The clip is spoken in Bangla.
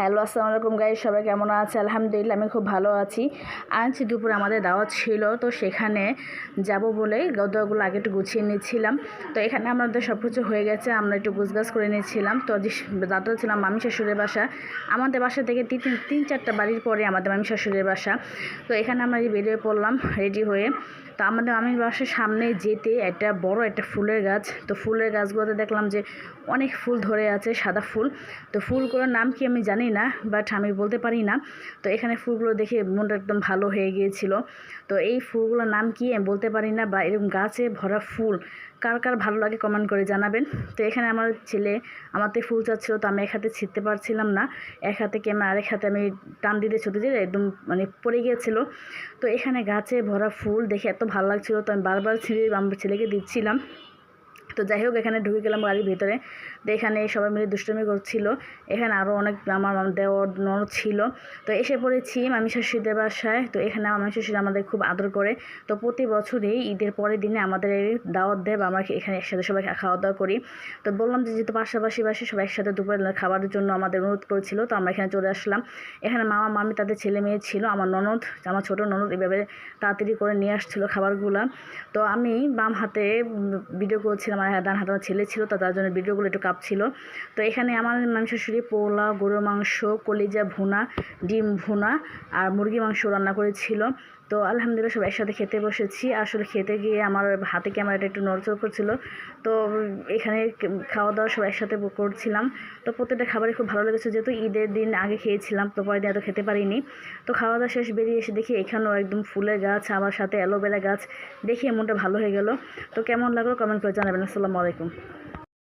হ্যালো, আসসালামু আলাইকুম গাইস, সবাই কেমন আছে? আলহামদুলিল্লাহ আমি খুব ভালো আছি। আজ দুপুরে আমাদের দাওয়াত ছিল, তো সেখানে যাব বলে দোয়াগুলো আগে একটু গুছিয়ে নিচ্ছিলাম। তো এখানে আমাদের সব কিছু হয়ে গেছে, আমরা একটু গুছগাছ করে নিচ্ছিলাম। তো দাওয়াত ছিলাম মামি শাশুড়ির বাসা। আমাদের বাসা থেকে তিন চারটা বাড়ির পরে আমাদের মামি শাশুড়ির বাসা। তো এখানে আমরা বেরিয়ে পড়লাম রেডি হয়ে। তো আমাদের মামির বাসার সামনে যেতে একটা বড় একটা ফুলের গাছ, তো ফুলের গাছগুলোতে দেখলাম যে অনেক ফুল ধরে আছে, সাদা ফুল। তো ফুলগুলোর নাম কি আমি জানি না, বাট আমি বলতে পারি না। তো এখানে ফুলগুলো দেখে মনটা একদম ভালো হয়ে গিয়েছিল। তো এই ফুলগুলোর নাম কি আমি বলতে পারি না, বা এরকম গাছে ভরা ফুল কার কার ভালো লাগে কমেন্ট করে জানাবেন। তো এখানে আমার ছেলে আমার থেকে ফুল চাচ্ছিল, তো আমি এক হাতে ছিঁড়তে পারছিলাম না, এক হাতে ক্যামেরা আরেক হাতে আমি টান দিতে ছুটে যেয়ে একদম পড়ে গিয়েছিলো। তো এখানে গাছে ভরা ফুল দেখে এত ভালো লাগছিলো, তো আমি বারবার ছিঁড়ে আমার ছেলেকে দিচ্ছিলাম। তো যাই হোক, এখানে ঢুকে গেলাম গাড়ির ভিতরে। তো এখানে সবাই মিলে দুষ্টুমি করছিল। এখানে আরও অনেক আমার দেওর ননদ ছিল। তো এসে পড়েছি মামি শাশুড়িদের বাসায়। তো এখানে আমার মামি শাশুড়ি আমাদের খুব আদর করে। তো প্রতি বছরই ঈদের পরের দিনে আমাদের দাওয়াত দেয়, বা আমরা এখানে একসাথে সবাই খাওয়া দাওয়া করি। তো বললাম যে যেহেতু পাশাপাশি সবাই একসাথে দুপুরে খাবারের জন্য আমাদের অনুরোধ করেছিল, তো আমরা এখানে চলে আসলাম। এখানে মামা মামি তাদের ছেলে মেয়ে ছিল, আমার ননদ, আমার ছোটো ননদ এভাবে তাড়াতাড়ি করে নিয়ে আসছিলো খাবারগুলো। তো আমি বাম হাতে ভিডিও করছিলাম, আর ডান হাতে আমার ছেলে ছিল, তো তার জন্য ভিডিওগুলো একটু কাঁপছিল। তো এখানে আমার মামি শাশুড়ি পোলাও, গরুর মাংস, কলিজা ভুনা, ডিম ভুনা আর মুরগি মাংস রান্না করেছিল। তো আলহামদুলিল্লাহ সব একসাথে খেতে বসেছি। আসলে খেতে গিয়ে আমার হাতে ক্যামেরাটা একটু নড়চড় করছিল। তো এখানে খাওয়া দাওয়া সব একসাথে করছিলাম। তো প্রত্যেকটা খাবারই খুব ভালো লেগেছে, যেহেতু ঈদের দিন আগে খেয়েছিলাম, তো পরের দিন এত খেতে পারিনি। তো খাওয়া দাওয়া শেষ বেরিয়ে এসে দেখি এখানেও একদম ফুলের গাছ, আবার সাথে অ্যালোভেরা গাছ, দেখে মনটা ভালো হয়ে গেল। তো কেমন লাগলো কমেন্ট করে জানাবেন। আসসালামু আলাইকুম।